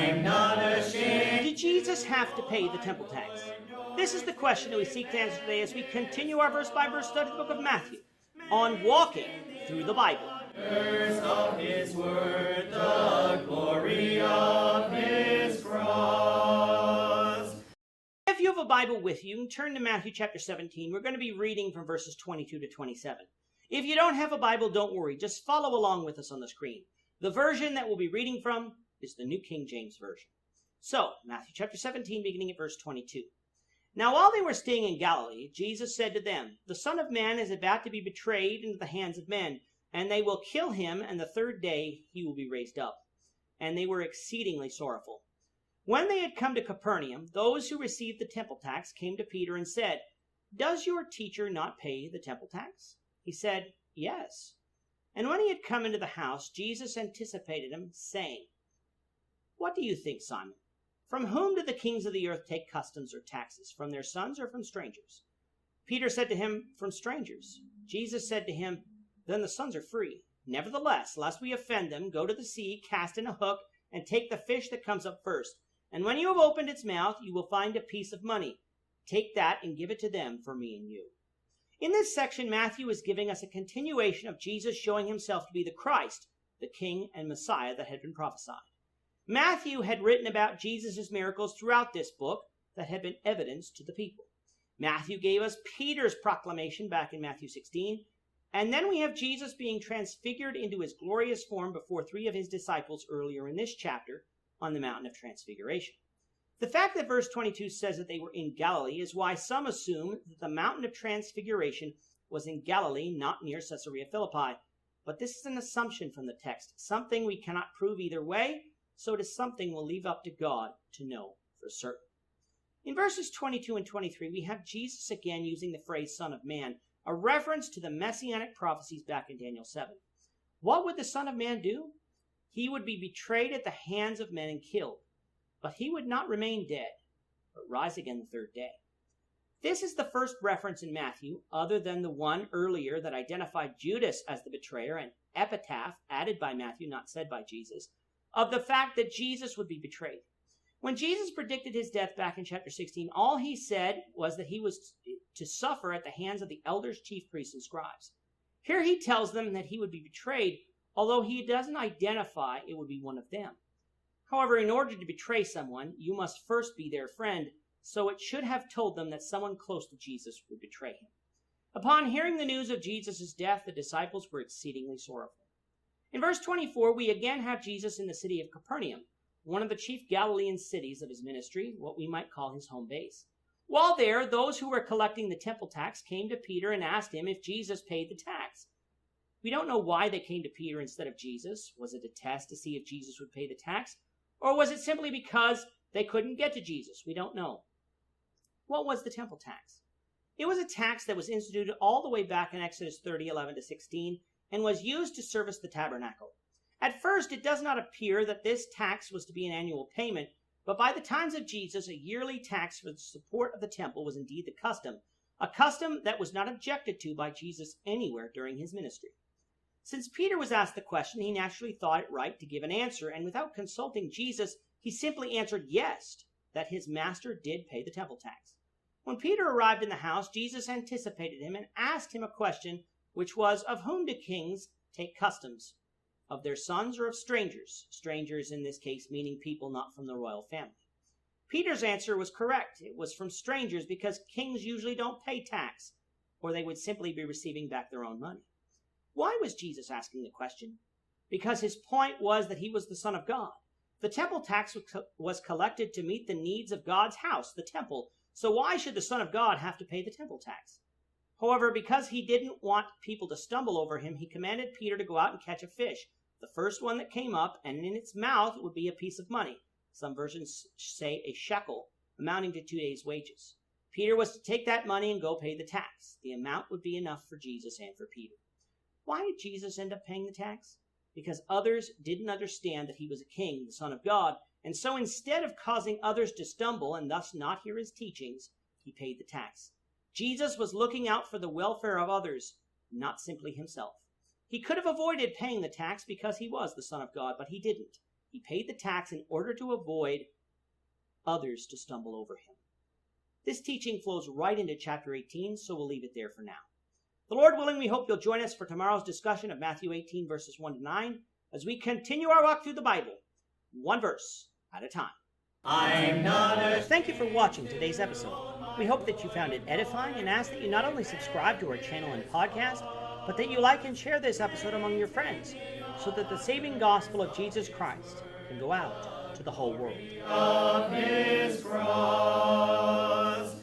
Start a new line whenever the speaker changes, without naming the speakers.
I'm not ashamed.
Did Jesus have to pay the temple tax? This is the question that we seek to answer today as we continue our verse-by-verse study of the book of Matthew on walking through the Bible.
Of his word, the glory of his cross.
If you have a Bible with you, you can turn to Matthew chapter 17. We're going to be reading from verses 22 to 27. If you don't have a Bible, don't worry. Just follow along with us on the screen. The version that we'll be reading from is the New King James Version. So, Matthew chapter 17, beginning at verse 22. Now while they were staying in Galilee, Jesus said to them, "The Son of Man is about to be betrayed into the hands of men, and they will kill him, and the third day he will be raised up." And they were exceedingly sorrowful. When they had come to Capernaum, those who received the temple tax came to Peter and said, "Does your teacher not pay the temple tax?" He said, "Yes." And when he had come into the house, Jesus anticipated him, saying, "What do you think, Simon? From whom do the kings of the earth take customs or taxes? From their sons or from strangers?" Peter said to him, "From strangers." Jesus said to him, "Then the sons are free. Nevertheless, lest we offend them, go to the sea, cast in a hook, and take the fish that comes up first. And when you have opened its mouth, you will find a piece of money. Take that and give it to them for me and you." In this section, Matthew is giving us a continuation of Jesus showing himself to be the Christ, the King and Messiah that had been prophesied. Matthew had written about Jesus' miracles throughout this book that had been evidence to the people. Matthew gave us Peter's proclamation back in Matthew 16, and then we have Jesus being transfigured into his glorious form before three of his disciples earlier in this chapter on the mountain of transfiguration. The fact that verse 22 says that they were in Galilee is why some assume that the mountain of transfiguration was in Galilee, not near Caesarea Philippi. But this is an assumption from the text, something we cannot prove either way, so it is something we'll leave up to God to know for certain. In verses 22 and 23, we have Jesus again using the phrase Son of Man, a reference to the messianic prophecies back in Daniel 7. What would the Son of Man do? He would be betrayed at the hands of men and killed. But he would not remain dead, but rise again the third day. This is the first reference in Matthew, other than the one earlier that identified Judas as the betrayer, an epitaph added by Matthew, not said by Jesus, of the fact that Jesus would be betrayed. When Jesus predicted his death back in chapter 16, all he said was that he was to suffer at the hands of the elders, chief priests, and scribes. Here he tells them that he would be betrayed, although he doesn't identify it would be one of them. However, in order to betray someone, you must first be their friend, so it should have told them that someone close to Jesus would betray him. Upon hearing the news of Jesus' death, the disciples were exceedingly sorrowful. In verse 24, we again have Jesus in the city of Capernaum, one of the chief Galilean cities of his ministry, what we might call his home base. While there, those who were collecting the temple tax came to Peter and asked him if Jesus paid the tax. We don't know why they came to Peter instead of Jesus. Was it a test to see if Jesus would pay the tax? Or was it simply because they couldn't get to Jesus? We don't know. What was the temple tax? It was a tax that was instituted all the way back in Exodus 30:11 to 16 and was used to service the tabernacle. At first, it does not appear that this tax was to be an annual payment, but by the times of Jesus, a yearly tax for the support of the temple was indeed the custom, a custom that was not objected to by Jesus anywhere during his ministry. Since Peter was asked the question, he naturally thought it right to give an answer, and without consulting Jesus, he simply answered yes, that his master did pay the temple tax. When Peter arrived in the house, Jesus anticipated him and asked him a question, which was, of whom do kings take customs? Of their sons or of strangers? Strangers in this case meaning people not from the royal family. Peter's answer was correct. It was from strangers because kings usually don't pay tax, or they would simply be receiving back their own money. Why was Jesus asking the question? Because his point was that he was the Son of God. The temple tax was collected to meet the needs of God's house, the temple, so why should the Son of God have to pay the temple tax? However, because he didn't want people to stumble over him, he commanded Peter to go out and catch a fish, the first one that came up, and in its mouth would be a piece of money. Some versions say a shekel, amounting to 2 days' wages. Peter was to take that money and go pay the tax. The amount would be enough for Jesus and for Peter. Why did Jesus end up paying the tax? Because others didn't understand that he was a king, the Son of God, and so instead of causing others to stumble and thus not hear his teachings, he paid the tax. Jesus was looking out for the welfare of others, not simply himself. He could have avoided paying the tax because he was the Son of God, but he didn't. He paid the tax in order to avoid others to stumble over him. This teaching flows right into chapter 18, so we'll leave it there for now. The Lord willing, we hope you'll join us for tomorrow's discussion of Matthew 18, verses 1 to 9, as we continue our walk through the Bible, one verse at a time.
I'm not ashamed.
Thank you for watching today's episode. We hope that you found it edifying and ask that you not only subscribe to our channel and podcast, but that you like and share this episode among your friends, so that the saving gospel of Jesus Christ can go out to the whole world.
Of his cross.